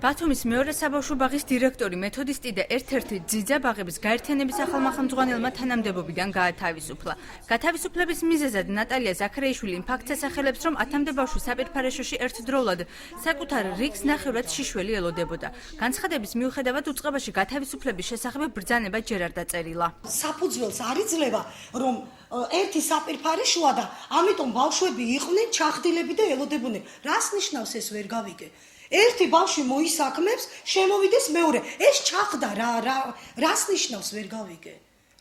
ბათუმის მეორე საბავშვო ბაღის დირექტორი, მეთოდისტი და ერთ-ერთი ძიძა ბაღების გაერთიანების ახალმა ხელმძღვანელმა თანამდებობიდან გაათავისუფლა. გათავისუფლების მიზეზად ნატალია ზაქარიაშვილი იმ ფაქტს ასახელებს, რომ 10-მდე ბავშვი საპირფარეშოში ერთდროულად საკუთარ რიგს ნახევრად შიშველი ელოდებოდა. განცხადების მიუხედავად უწყებაში გათავისუფლების შესახებ ბრძანება ჯერ არ დაწერილა. საფუძველს არ იძლევა, რომ ერთი საპირფარეშოა და ამიტომ ბავშვები იყვნენ ჩახდილები და ელოდებოდნენ. რას ნიშნავს ეს ვერ გავიგე? ერთი ბავშვი მოისაქმებს, შემოვიდეს მეორე. ეს ჩახდა რას ნიშნავს ვერ გავიგე?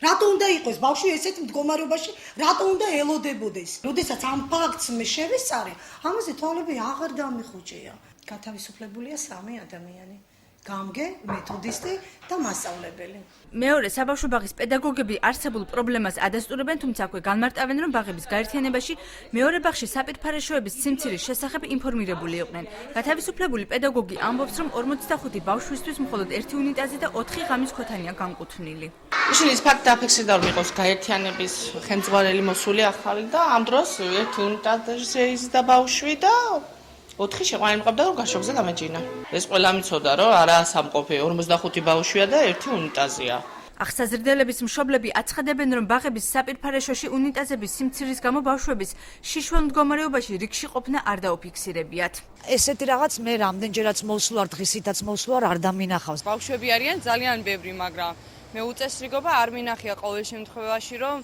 რატო უნდა იყოს ბავშვი ესეთ მდგომარეობაში, რატო უნდა ელოდებოდეს? როდესაც ამ ფაქტს მე შევესწარე, ამაზე თვალები აღარ დამეხუჭია. გათავისუფლებულია 3 ადამიანი. გამგე, მეთოდისტი და მასწავლებელი. მეორე საბავშვო ბაღის პედაგოგები არსებულ პრობლემას ადასტურებენ, თუმცა აქვე განმარტავენ, რომ ბაღების გაერთიანებაში მეორე ბაღში საპირფარეშოების სიმცირის შესახებ ინფორმირებული იყვნენ. გათავისუფლებული პედაგოგი ამბობს, რომ 45 ბავშვისთვის მხოლოდ 1 უნიტაზი და 4 ღამის ქოთანია განკუთვნილი. ის ფაქტი დაფიქსირდა, რომ იყოს გაერთიანების ხელმძღვანელი მოსული ახალი და ამ დროს 1 უნიტაზზე იზრდა ბავშვი და 4 შეყვანი მიყავდა, რომ გაშოქზე გამეჯინა. ეს ყველა მიცოდა, რომ არაა სამყოფი, 45 ბავშვია და 1 უნიტაზია. აღსაზრდელების მშობლები აცხადებენ, რომ ბაღების საპირფარეშოში უნიტაზების სიმცირის გამო ბავშვების შიშველ მდგომარეობაში რიგში ყოფნა არ დაუფიქსირებიათ. ესეთი რაღაც მე რამდენჯერაც მოვსვარ, დღისითაც მოვსვარ, არ დამინახავს. ბავშვები არიან ძალიან ბევრი, მაგრამ მე უწესრიგობა არ მინახია ყოველ შემთხვევაში, რომ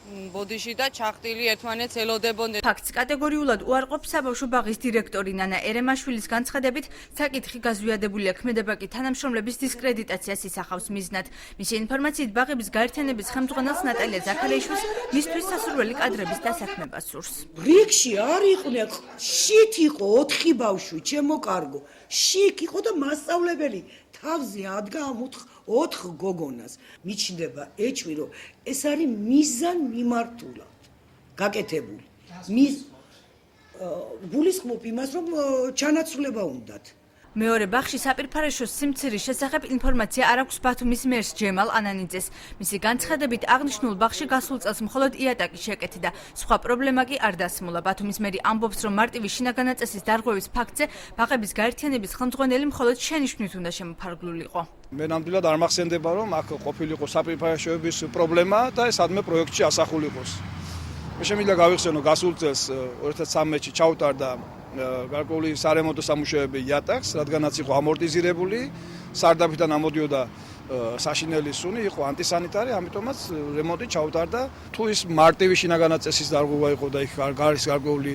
ბოდიში და ჩახტილი ერთმანეთს ელოდებოდნენ. ფაქტს კატეგორიულად უარყოფს საბავშვო ბაღის დირექტორი ნანა ერემაშვილის განცხადებით, საკითხი გაზვიადებულია, ქმედება კი თანამშრომლების დისკრედიტაციას ისახავს მიზნად. მისი ინფორმაციით, ბაღების გაერთიანების ხელმძღვანელს ნატალია ზაქარიაშვილს მისთვის სასურველი კადრების დასაქმება სურს. რიგში არ იყვნენ, შით იყო 4 ბავშვი, ჩემო კარგო. შიქ იყო და მასწავლებელი თავზე ადგა ამ 4 გოგონას. მიჩნდება ეჭვი, რომ ეს არის მიზან მიმართულად გაკეთებული. გულისხმობ იმას, რომ ჩანაცვლება უნდათ. მეორე ბაღში საპირფარეშოს სიმცირის შესახებ ინფორმაცია არ აქვს ბათუმის მერს ჯემალ ანანიძეს. მისი განცხადებით, აღნიშნულ ბაღში გასულ წელს მხოლოდ იატაკი შეკეთდა. სხვა პრობლემა კი არ დასმულა. ბათუმის მერი ამბობს, რომ მარტივი შინაგანაწესის დარღვევის ფაქტზე ბაღების გაერთიანების ხელმძღვანელი მხოლოდ შენიშვნით უნდა შემოფარგლულიყო. მე ნამდვილად არ მახსენდება, რომ აქ ყოფილიყო საპირფარეშოების პრობლემა და ეს ადმე პროექტში ასახულიყოს. მე შემიძლია გავიხსენო, გასულ წელს 2013-ში ჩაუტარდა გარკვეული სარემონტო სამუშაოები იატაკს, რადგანაც იყო ამორტიზირებული, სარდაფიდან ამოდიოდა საშინელი სუნი, იყო ანტისანიტარი, ამიტომაც რემონტი ჩაუტარდა. თუ ის მარტივი შინაგანაწესის დარღვევა იყო და იქ არის გარკვეული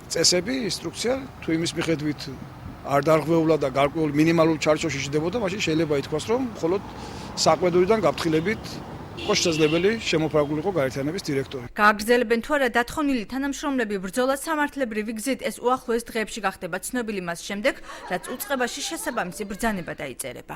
წესები, ინსტრუქცია, თუ იმის მიხედვით არ დარღვეულა და გარკვეული მინიმალურ ჩარჩოში ჯდებოდა, მაშინ შეიძლება ითქვას, რომ მხოლოდ საყვედურიდან გაფრთხილებით იყო შესაძლებელი შემოფარგლულიყო გაერთიანების დირექტორი. გააგრძელებენ თუ არა დათხოვნილი თანამშრომლები ბრძოლას სამართლებრივი გზით, ეს უახლოეს დღეებში გახდება ცნობილი მას შემდეგ, რაც უწყებაში შესაბამისი ბრძანება დაიწერება.